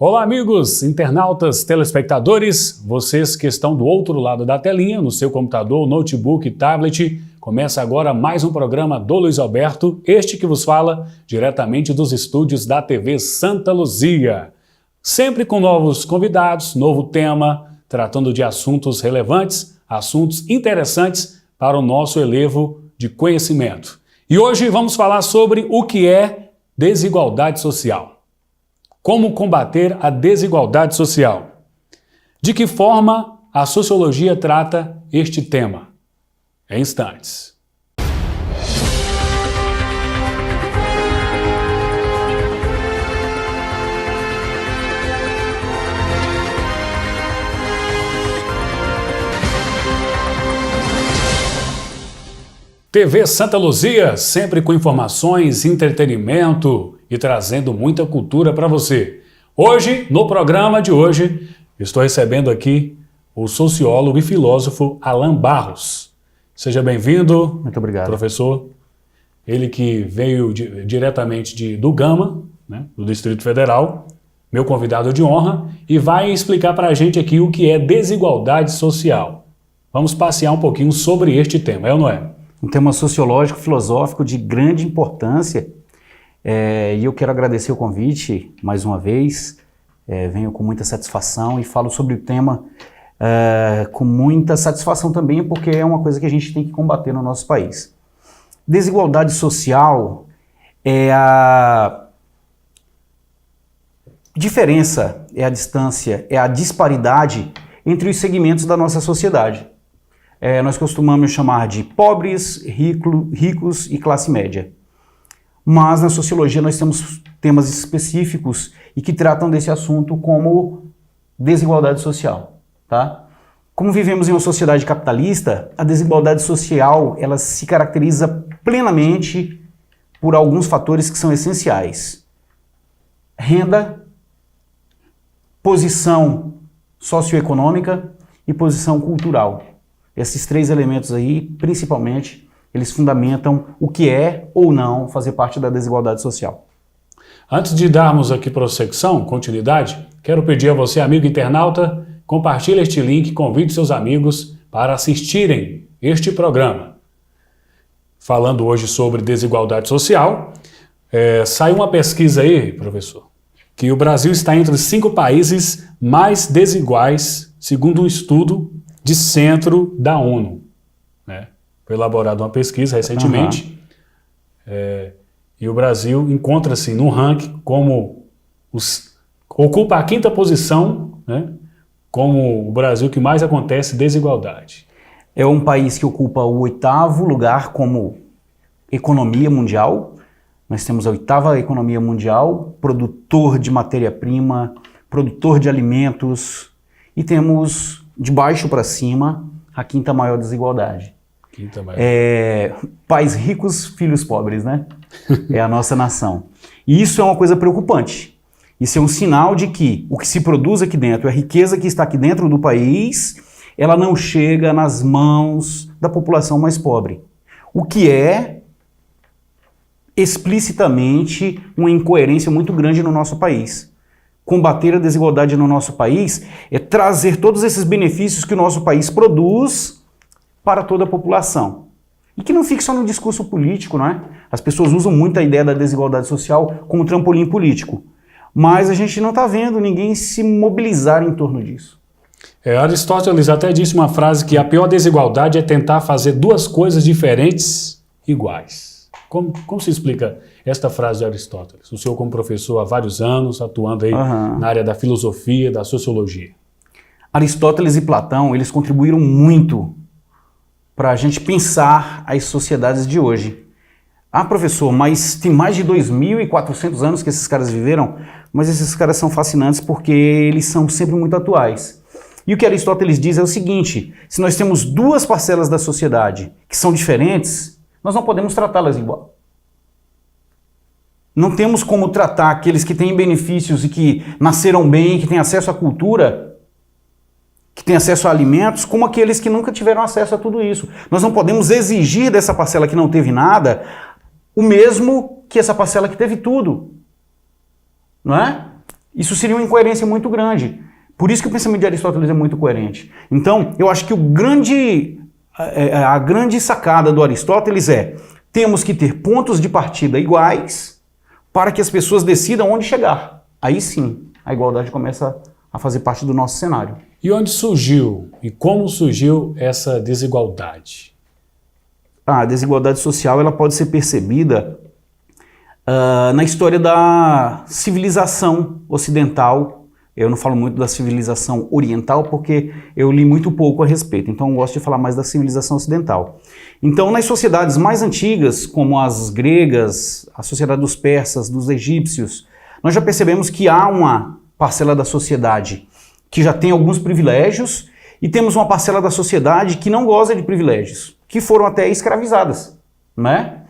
Olá, amigos, internautas, telespectadores, vocês que estão do outro lado da telinha, no seu computador, notebook, tablet. Começa agora mais um programa do Luiz Alberto, este que vos fala diretamente dos estúdios da TV Santa Luzia. Sempre com novos convidados, novo tema, tratando de assuntos relevantes, assuntos interessantes para o nosso elevo de conhecimento. E hoje vamos falar sobre o que é desigualdade social. Como combater a desigualdade social? De que forma a sociologia trata este tema? Em instantes. TV Santa Luzia, sempre com informações, entretenimento e trazendo muita cultura para você. Hoje, no programa de hoje, estou recebendo aqui o sociólogo e filósofo Alan Barros. Seja bem-vindo. Muito obrigado. Professor. Ele que veio diretamente do Gama, né, do Distrito Federal, meu convidado de honra, e vai explicar para a gente aqui o que é desigualdade social. Vamos passear um pouquinho sobre este tema, é ou não é? Um tema sociológico, filosófico de grande importância, e eu quero agradecer o convite mais uma vez. Venho com muita satisfação e falo sobre o tema com muita satisfação também, porque é uma coisa que a gente tem que combater no nosso país. Desigualdade social é a diferença, é a distância, é a disparidade entre os segmentos da nossa sociedade. Nós costumamos chamar de pobres, ricos e classe média. Mas na sociologia nós temos temas específicos e que tratam desse assunto como desigualdade social. Tá? Como vivemos em uma sociedade capitalista, a desigualdade social ela se caracteriza plenamente por alguns fatores que são essenciais. Renda, posição socioeconômica e posição cultural. Esses três elementos aí, principalmente, eles fundamentam o que é ou não fazer parte da desigualdade social. Antes de darmos aqui prosseguição, continuidade, quero pedir a você, amigo internauta, compartilhe este link, convide seus amigos para assistirem este programa. Falando hoje sobre desigualdade social, saiu uma pesquisa aí, professor, que o Brasil está entre os 5 países mais desiguais, segundo um estudo de centro da ONU. Né? Foi elaborada uma pesquisa recentemente, e o Brasil encontra-se no ranking como ocupa a 5ª posição, né, como o Brasil que mais acontece desigualdade. É um país que ocupa o 8º lugar como economia mundial. Nós temos a 8ª economia mundial, produtor de matéria-prima, produtor de alimentos, e temos de baixo para cima, a 5ª maior desigualdade. Pais ricos, filhos pobres, né? É a nossa nação. E isso é uma coisa preocupante. Isso é um sinal de que o que se produz aqui dentro, a riqueza que está aqui dentro do país, ela não chega nas mãos da população mais pobre. O que é explicitamente uma incoerência muito grande no nosso país. Combater a desigualdade no nosso país é trazer todos esses benefícios que o nosso país produz para toda a população. E que não fique só no discurso político, não é? As pessoas usam muito a ideia da desigualdade social como trampolim político. Mas a gente não está vendo ninguém se mobilizar em torno disso. Aristóteles até disse uma frase que a pior desigualdade é tentar fazer 2 coisas diferentes iguais. Como se explica esta frase de Aristóteles? O senhor como professor há vários anos, atuando aí na área da filosofia, da sociologia. Aristóteles e Platão, eles contribuíram muito para a gente pensar as sociedades de hoje. Ah, professor, mas tem mais de 2.400 anos que esses caras viveram, mas esses caras são fascinantes porque eles são sempre muito atuais. E o que Aristóteles diz é o seguinte: se nós temos 2 parcelas da sociedade que são diferentes, nós não podemos tratá-las igual. Não temos como tratar aqueles que têm benefícios e que nasceram bem, que têm acesso à cultura, que têm acesso a alimentos, como aqueles que nunca tiveram acesso a tudo isso. Nós não podemos exigir dessa parcela que não teve nada o mesmo que essa parcela que teve tudo. Não é? Isso seria uma incoerência muito grande. Por isso que o pensamento de Aristóteles é muito coerente. Então, eu acho que a grande sacada do Aristóteles é: temos que ter pontos de partida iguais para que as pessoas decidam onde chegar. Aí sim, a igualdade começa a fazer parte do nosso cenário. E onde surgiu e como surgiu essa desigualdade? A desigualdade social ela pode ser percebida na história da civilização ocidental. Eu não falo muito da civilização oriental porque eu li muito pouco a respeito, então eu gosto de falar mais da civilização ocidental. Então, nas sociedades mais antigas, como as gregas, a sociedade dos persas, dos egípcios, nós já percebemos que há uma parcela da sociedade que já tem alguns privilégios e temos uma parcela da sociedade que não goza de privilégios, que foram até escravizadas, né?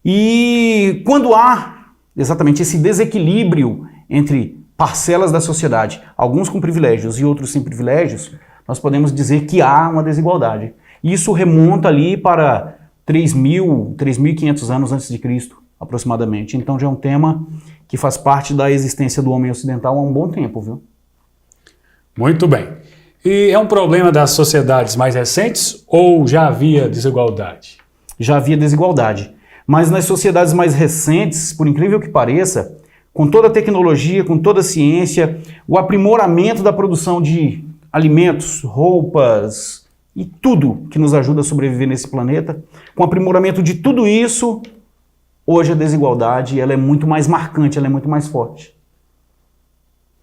E quando há exatamente esse desequilíbrio entre parcelas da sociedade, alguns com privilégios e outros sem privilégios, nós podemos dizer que há uma desigualdade. Isso remonta ali para 3.500 anos antes de Cristo, aproximadamente. Então já é um tema que faz parte da existência do homem ocidental há um bom tempo, viu? Muito bem. E é um problema das sociedades mais recentes ou já havia desigualdade? Já havia desigualdade. Mas nas sociedades mais recentes, por incrível que pareça, com toda a tecnologia, com toda a ciência, o aprimoramento da produção de alimentos, roupas e tudo que nos ajuda a sobreviver nesse planeta, com o aprimoramento de tudo isso, hoje a desigualdade ela é muito mais marcante, ela é muito mais forte.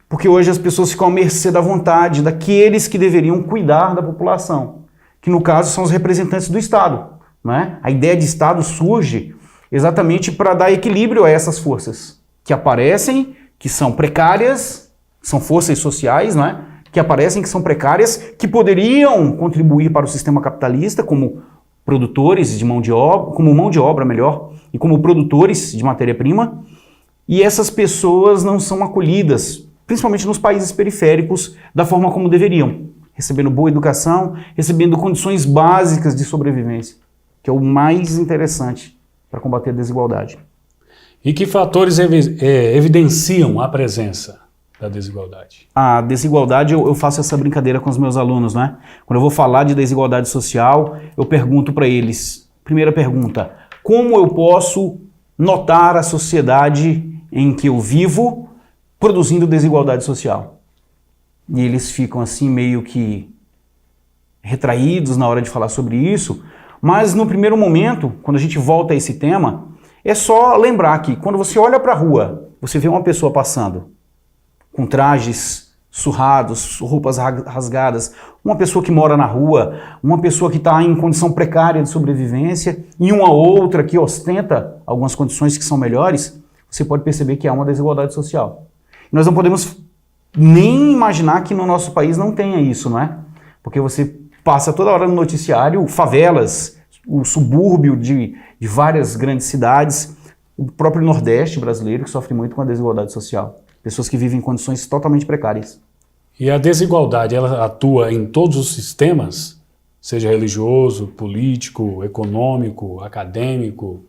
Porque hoje as pessoas ficam à mercê da vontade daqueles que deveriam cuidar da população, que no caso são os representantes do Estado, né? A ideia de Estado surge exatamente para dar equilíbrio a essas forças que aparecem, que são precárias, são forças sociais, né? Que aparecem, que são precárias, que poderiam contribuir para o sistema capitalista como produtores de mão de obra, como mão de obra melhor, e como produtores de matéria-prima, e essas pessoas não são acolhidas, principalmente nos países periféricos, da forma como deveriam, recebendo boa educação, recebendo condições básicas de sobrevivência, que é o mais interessante para combater a desigualdade. E que fatores evidenciam a presença da desigualdade? A desigualdade, eu faço essa brincadeira com os meus alunos, né? Quando eu vou falar de desigualdade social, eu pergunto para eles, primeira pergunta, como eu posso notar a sociedade em que eu vivo produzindo desigualdade social? E eles ficam assim meio que retraídos na hora de falar sobre isso, mas no primeiro momento, quando a gente volta a esse tema, é só lembrar que quando você olha para a rua, você vê uma pessoa passando com trajes surrados, roupas rasgadas, uma pessoa que mora na rua, uma pessoa que está em condição precária de sobrevivência e uma outra que ostenta algumas condições que são melhores, você pode perceber que há uma desigualdade social. Nós não podemos nem imaginar que no nosso país não tenha isso, não é? Porque você passa toda hora no noticiário favelas, o subúrbio de várias grandes cidades, o próprio Nordeste brasileiro que sofre muito com a desigualdade social. Pessoas que vivem em condições totalmente precárias. E a desigualdade, ela atua em todos os sistemas, seja religioso, político, econômico, acadêmico,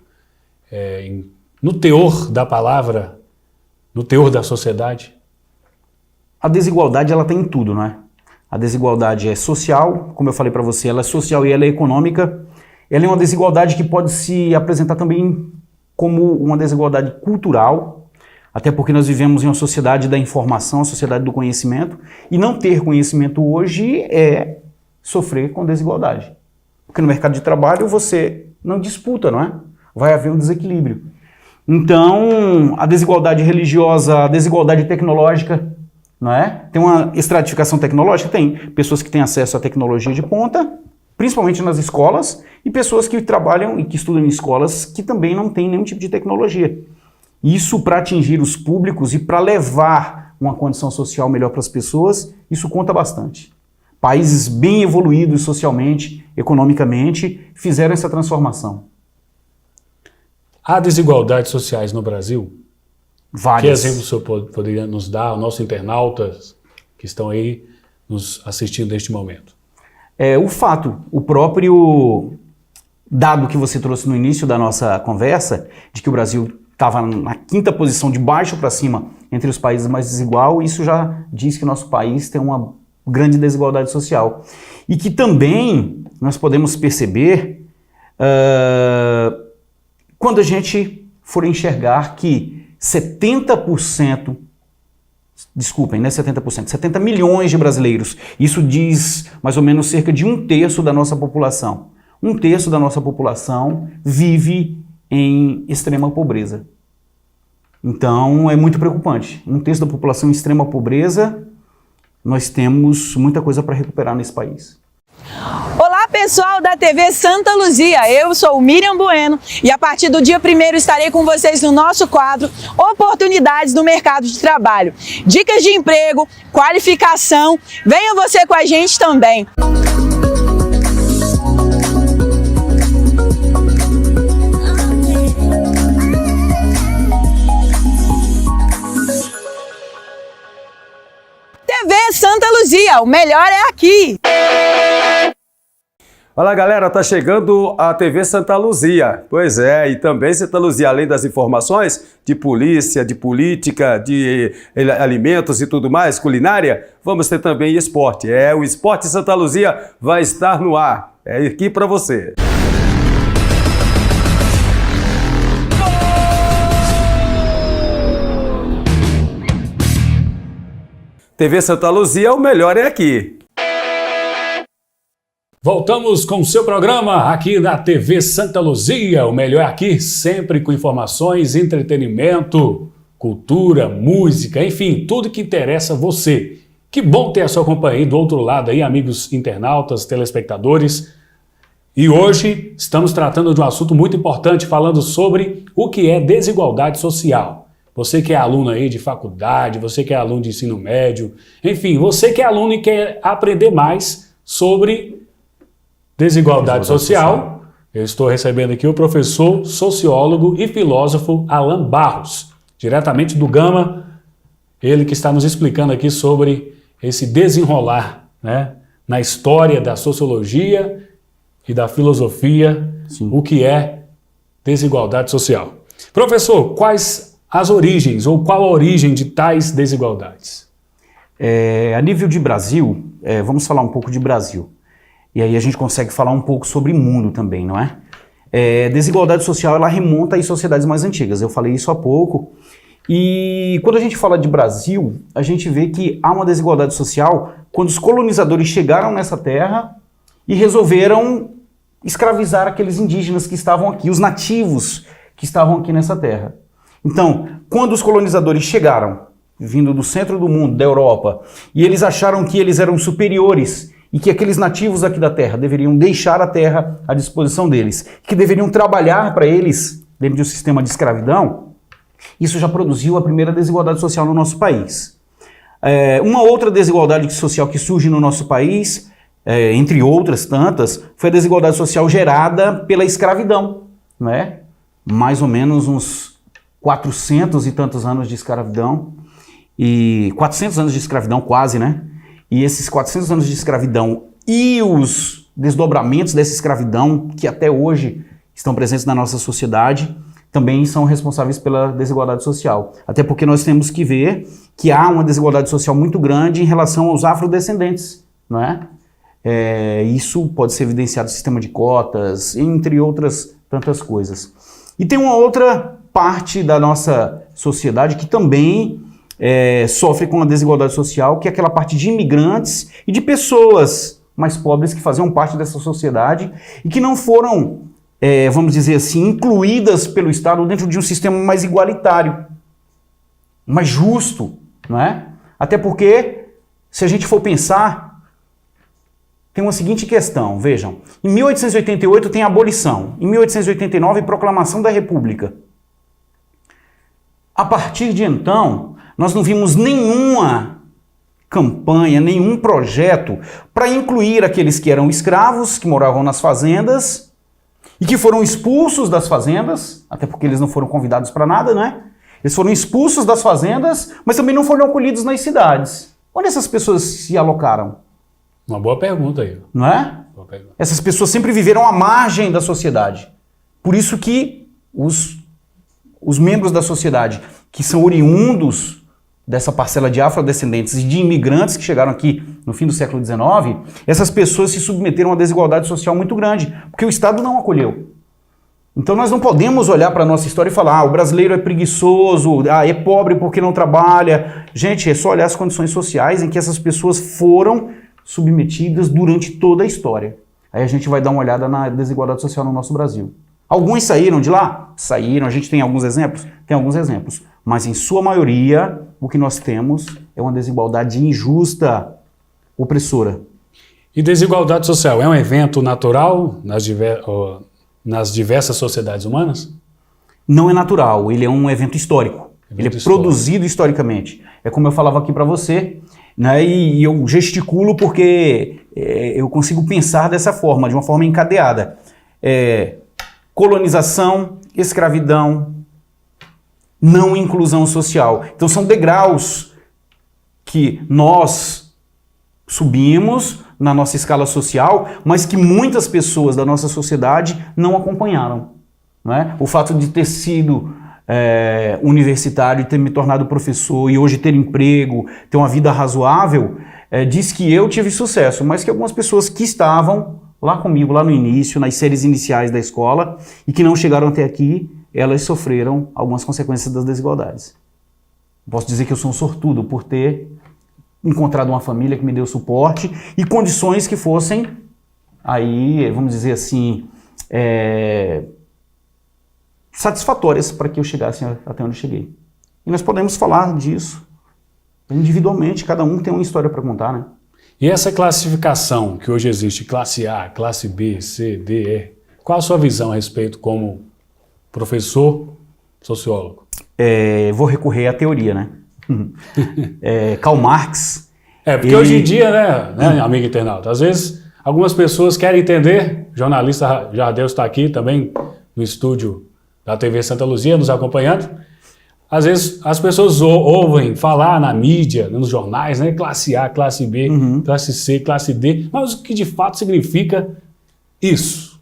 no teor da palavra, no teor da sociedade? A desigualdade, ela tem em tudo, não é? A desigualdade é social, como eu falei para você, ela é social e ela é econômica. Ela é uma desigualdade que pode se apresentar também como uma desigualdade cultural, até porque nós vivemos em uma sociedade da informação, uma sociedade do conhecimento, e não ter conhecimento hoje é sofrer com desigualdade. Porque no mercado de trabalho você não disputa, não é? Vai haver um desequilíbrio. Então, a desigualdade religiosa, a desigualdade tecnológica, não é? Tem uma estratificação tecnológica? Tem. Pessoas que têm acesso à tecnologia de ponta, principalmente nas escolas, e pessoas que trabalham e que estudam em escolas que também não têm nenhum tipo de tecnologia. Isso para atingir os públicos e para levar uma condição social melhor para as pessoas, isso conta bastante. Países bem evoluídos socialmente, economicamente, fizeram essa transformação. Há desigualdades sociais no Brasil? Várias. Que exemplo o senhor poderia nos dar aos nossos internautas que estão aí nos assistindo neste momento? O fato, o próprio dado que você trouxe no início da nossa conversa, de que o Brasil estava na quinta posição, de baixo para cima, entre os países mais desiguais. Isso já diz que nosso país tem uma grande desigualdade social. E que também nós podemos perceber quando a gente for enxergar que 70%, desculpem, não é 70%, 70 milhões de brasileiros, isso diz mais ou menos cerca de 1/3 da nossa população. 1/3 da nossa população vive em extrema pobreza. Então é muito preocupante. 1/3 da população em extrema pobreza, nós temos muita coisa para recuperar nesse país. Olá pessoal da TV Santa Luzia, eu sou Miriam Bueno e a partir do dia 1º estarei com vocês no nosso quadro Oportunidades no Mercado de Trabalho. Dicas de emprego, qualificação, venha você com a gente também. TV Santa Luzia, o melhor é aqui! Fala galera, tá chegando a TV Santa Luzia. Pois é, e também Santa Luzia, além das informações de polícia, de política, de alimentos e tudo mais, culinária, vamos ter também esporte. O Esporte Santa Luzia vai estar no ar. É aqui para você. TV Santa Luzia, o melhor é aqui. Voltamos com o seu programa aqui na TV Santa Luzia, o melhor aqui, sempre com informações, entretenimento, cultura, música, enfim, tudo que interessa a você. Que bom ter a sua companhia do outro lado aí, amigos internautas, telespectadores. E hoje estamos tratando de um assunto muito importante, falando sobre o que é desigualdade social. Você que é aluno aí de faculdade, você que é aluno de ensino médio, enfim, você que é aluno e quer aprender mais sobre desigualdade social, eu estou recebendo aqui o professor, sociólogo e filósofo Alan Barros, diretamente do Gama, ele que está nos explicando aqui sobre esse desenrolar, né, na história da sociologia e da filosofia, sim, o que é desigualdade social. Professor, quais as origens ou qual a origem de tais desigualdades? A nível de Brasil, vamos falar um pouco de Brasil. E aí a gente consegue falar um pouco sobre mundo também, não é? Desigualdade social, ela remonta às sociedades mais antigas. Eu falei isso há pouco. E quando a gente fala de Brasil, a gente vê que há uma desigualdade social quando os colonizadores chegaram nessa terra e resolveram escravizar aqueles indígenas que estavam aqui, os nativos que estavam aqui nessa terra. Então, quando os colonizadores chegaram, vindo do centro do mundo, da Europa, e eles acharam que eles eram superiores e que aqueles nativos aqui da terra deveriam deixar a terra à disposição deles, que deveriam trabalhar para eles dentro de um sistema de escravidão, isso já produziu a primeira desigualdade social no nosso país. Uma outra desigualdade social que surge no nosso país, entre outras tantas, foi a desigualdade social gerada pela escravidão, não é? Mais ou menos uns 400 e tantos anos de escravidão, e 400 anos de escravidão quase, né? E esses 400 anos de escravidão e os desdobramentos dessa escravidão, que até hoje estão presentes na nossa sociedade, também são responsáveis pela desigualdade social. Até porque nós temos que ver que há uma desigualdade social muito grande em relação aos afrodescendentes, não é? Isso pode ser evidenciado no sistema de cotas, entre outras tantas coisas. E tem uma outra parte da nossa sociedade que também sofre com a desigualdade social, que é aquela parte de imigrantes e de pessoas mais pobres que faziam parte dessa sociedade e que não foram, vamos dizer assim, incluídas pelo Estado dentro de um sistema mais igualitário, mais justo, não é? Até porque, se a gente for pensar, tem uma seguinte questão, vejam, em 1888 tem a abolição, em 1889 proclamação da República. A partir de então, nós não vimos nenhuma campanha, nenhum projeto para incluir aqueles que eram escravos, que moravam nas fazendas e que foram expulsos das fazendas, até porque eles não foram convidados para nada, né? Eles foram expulsos das fazendas, mas também não foram acolhidos nas cidades. Onde essas pessoas se alocaram? Uma boa pergunta aí. Não é? Boa pergunta. Essas pessoas sempre viveram à margem da sociedade. Por isso que os os membros da sociedade que são oriundos dessa parcela de afrodescendentes e de imigrantes que chegaram aqui no fim do século XIX, essas pessoas se submeteram a uma desigualdade social muito grande, porque o Estado não acolheu. Então nós não podemos olhar para a nossa história e falar, o brasileiro é preguiçoso, é pobre porque não trabalha. Gente, é só olhar as condições sociais em que essas pessoas foram submetidas durante toda a história. Aí a gente vai dar uma olhada na desigualdade social no nosso Brasil. Alguns saíram de lá? Saíram, a gente tem alguns exemplos? Tem alguns exemplos. Mas em sua maioria, o que nós temos é uma desigualdade injusta, opressora. E desigualdade social é um evento natural nas diversas sociedades humanas? Não é natural, ele é um evento histórico. Ele é produzido historicamente. É como eu falava aqui para você, né, e eu gesticulo porque eu consigo pensar dessa forma, de uma forma encadeada. Colonização, escravidão, não inclusão social. Então são degraus que nós subimos na nossa escala social, mas que muitas pessoas da nossa sociedade não acompanharam. Não é? O fato de ter sido universitário, ter me tornado professor e hoje ter emprego, ter uma vida razoável, diz que eu tive sucesso, mas que algumas pessoas que estavam lá comigo, lá no início, nas séries iniciais da escola, e que não chegaram até aqui, elas sofreram algumas consequências das desigualdades. Posso dizer que eu sou um sortudo por ter encontrado uma família que me deu suporte e condições que fossem, aí, vamos dizer assim, satisfatórias para que eu chegasse até onde eu cheguei. E nós podemos falar disso individualmente, cada um tem uma história para contar, né? E essa classificação que hoje existe, classe A, classe B, C, D, E, qual a sua visão a respeito como professor sociólogo? Vou recorrer à teoria, né? Karl Marx... porque hoje em dia, né, amigo internauta, às vezes algumas pessoas querem entender, o jornalista Jardel está aqui também no estúdio da TV Santa Luzia, nos acompanhando. Às vezes as pessoas ouvem falar na mídia, nos jornais, né, classe A, classe B, classe C, classe D, mas o que de fato significa isso?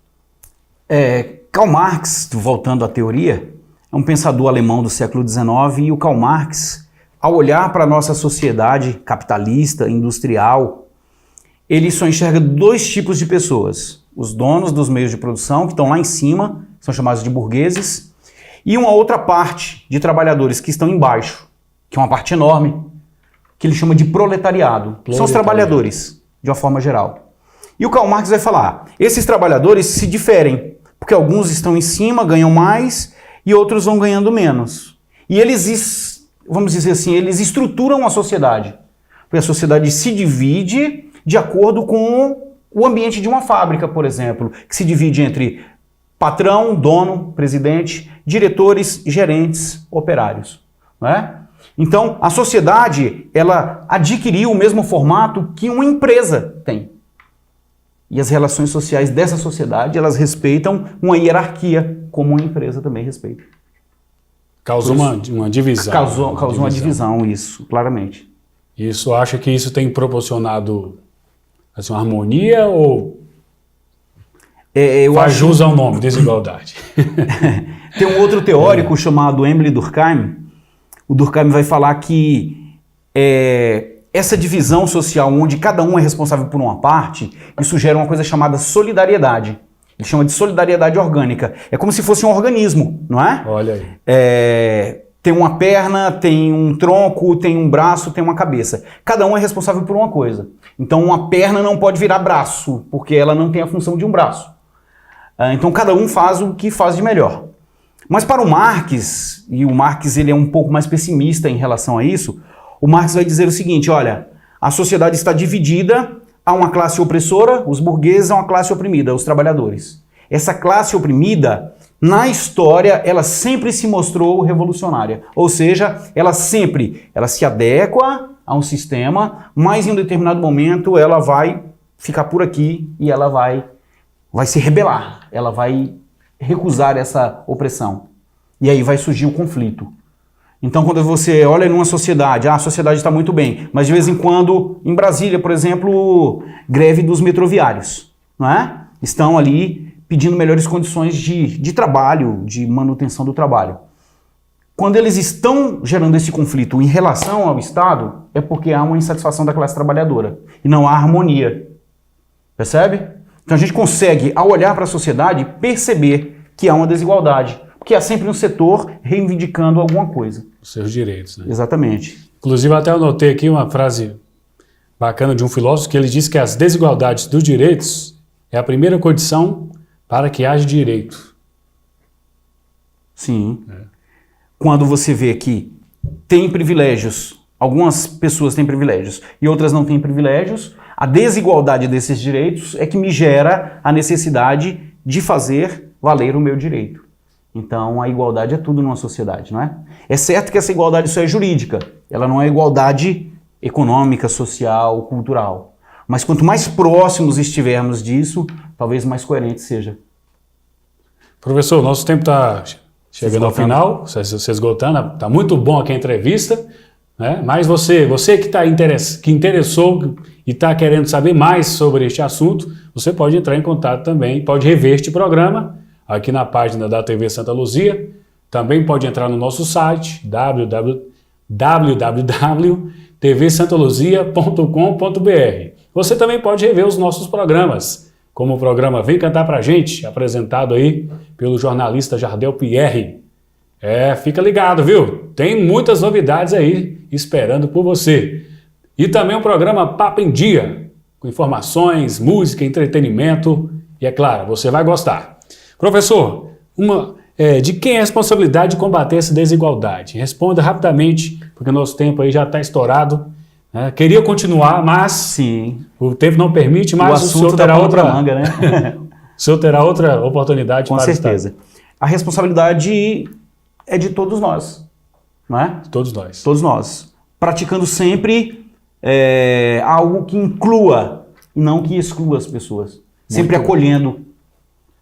Karl Marx, voltando à teoria, é um pensador alemão do século XIX, e o Karl Marx, ao olhar para a nossa sociedade capitalista, industrial, ele só enxerga dois tipos de pessoas. Os donos dos meios de produção, que estão lá em cima, são chamados de burgueses, e uma outra parte de trabalhadores que estão embaixo, que é uma parte enorme, que ele chama de proletariado. São os trabalhadores, de uma forma geral. E o Karl Marx vai falar, esses trabalhadores se diferem, porque alguns estão em cima, ganham mais, e outros vão ganhando menos. E eles, vamos dizer assim, eles estruturam a sociedade. Porque a sociedade se divide de acordo com o ambiente de uma fábrica, por exemplo, que se divide entre patrão, dono, presidente, diretores, gerentes, operários. Não é? Então, a sociedade, ela adquiriu o mesmo formato que uma empresa tem. E as relações sociais dessa sociedade, elas respeitam uma hierarquia, como uma empresa também respeita. Causou uma divisão. Causou uma divisão, isso, claramente. Isso, acha que isso tem proporcionado assim, uma harmonia ou faz jus ao nome, desigualdade? Tem um outro teórico chamado Emile Durkheim. O Durkheim vai falar que essa divisão social, onde cada um é responsável por uma parte, isso gera uma coisa chamada solidariedade. Ele chama de solidariedade orgânica. É como se fosse um organismo, não é? Olha aí. Tem uma perna, tem um tronco, tem um braço, tem uma cabeça. Cada um é responsável por uma coisa. Então uma perna não pode virar braço, porque ela não tem a função de um braço. Então cada um faz o que faz de melhor. Mas para o Marx, e o Marx ele é um pouco mais pessimista em relação a isso, o Marx vai dizer o seguinte, olha, a sociedade está dividida, há uma classe opressora, os burgueses, há uma classe oprimida, os trabalhadores. Essa classe oprimida, na história, ela sempre se mostrou revolucionária. Ou seja, ela se adequa a um sistema, mas em um determinado momento ela vai ficar por aqui e ela vai se rebelar, ela vai recusar essa opressão. E aí vai surgir o conflito. Então, quando você olha numa sociedade, a sociedade está muito bem, mas de vez em quando, em Brasília, por exemplo, greve dos metroviários, não é? Estão ali pedindo melhores condições de trabalho, de manutenção do trabalho. Quando eles estão gerando esse conflito em relação ao Estado, é porque há uma insatisfação da classe trabalhadora e não há harmonia. Percebe? Então a gente consegue, ao olhar para a sociedade, perceber que há uma desigualdade, porque há sempre um setor reivindicando alguma coisa. Os seus direitos, né? Exatamente. Inclusive, até eu anotei aqui uma frase bacana de um filósofo que ele diz que as desigualdades dos direitos é a primeira condição para que haja direito. Sim. Quando você vê que tem privilégios, algumas pessoas têm privilégios e outras não têm privilégios, a desigualdade desses direitos é que me gera a necessidade de fazer valer o meu direito. Então a igualdade é tudo numa sociedade, não é? É certo que essa igualdade só é jurídica, ela não é igualdade econômica, social, cultural. Mas quanto mais próximos estivermos disso, talvez mais coerente seja. Professor, nosso tempo está chegando ao final, se esgotando, está muito bom aqui a entrevista, né? Mas você que interessou e está querendo saber mais sobre este assunto, você pode entrar em contato também, pode rever este programa aqui na página da TV Santa Luzia, também pode entrar no nosso site www.tvsantaluzia.com.br. Você também pode rever os nossos programas, como o programa Vem Cantar Pra Gente, apresentado aí pelo jornalista Jardel Pierre. Fica ligado, viu? Tem muitas novidades aí esperando por você. E também o programa Papo em Dia, com informações, música, entretenimento e, é claro, você vai gostar. Professor, de quem é a responsabilidade de combater essa desigualdade? Responda rapidamente, porque o nosso tempo aí já está estourado. Queria continuar, mas sim, o tempo não permite, mas o senhor terá outra manga, né? O senhor terá outra oportunidade com para certeza. estar. A responsabilidade é de todos nós, não é? Todos nós. Todos nós. Praticando sempre algo que inclua e não que exclua as pessoas. Sempre acolhendo,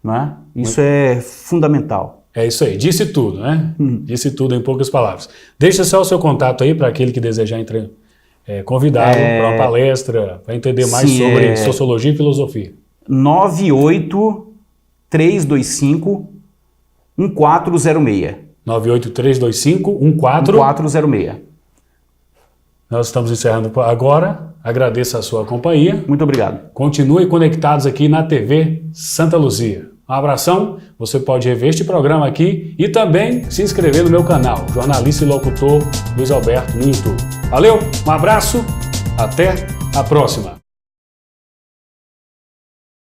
não é? Isso é fundamental. É isso aí, disse tudo, né? Disse tudo em poucas palavras. Deixa só o seu contato aí para aquele que desejar convidado para uma palestra, para entender mais sobre sociologia e filosofia. 98325-1406. 98325-1406. Nós estamos encerrando agora. Agradeço a sua companhia. Muito obrigado. Continue conectados aqui na TV Santa Luzia. Um abração. Você pode rever este programa aqui e também se inscrever no meu canal, jornalista e locutor Luiz Alberto no YouTube. Valeu, um abraço, até a próxima.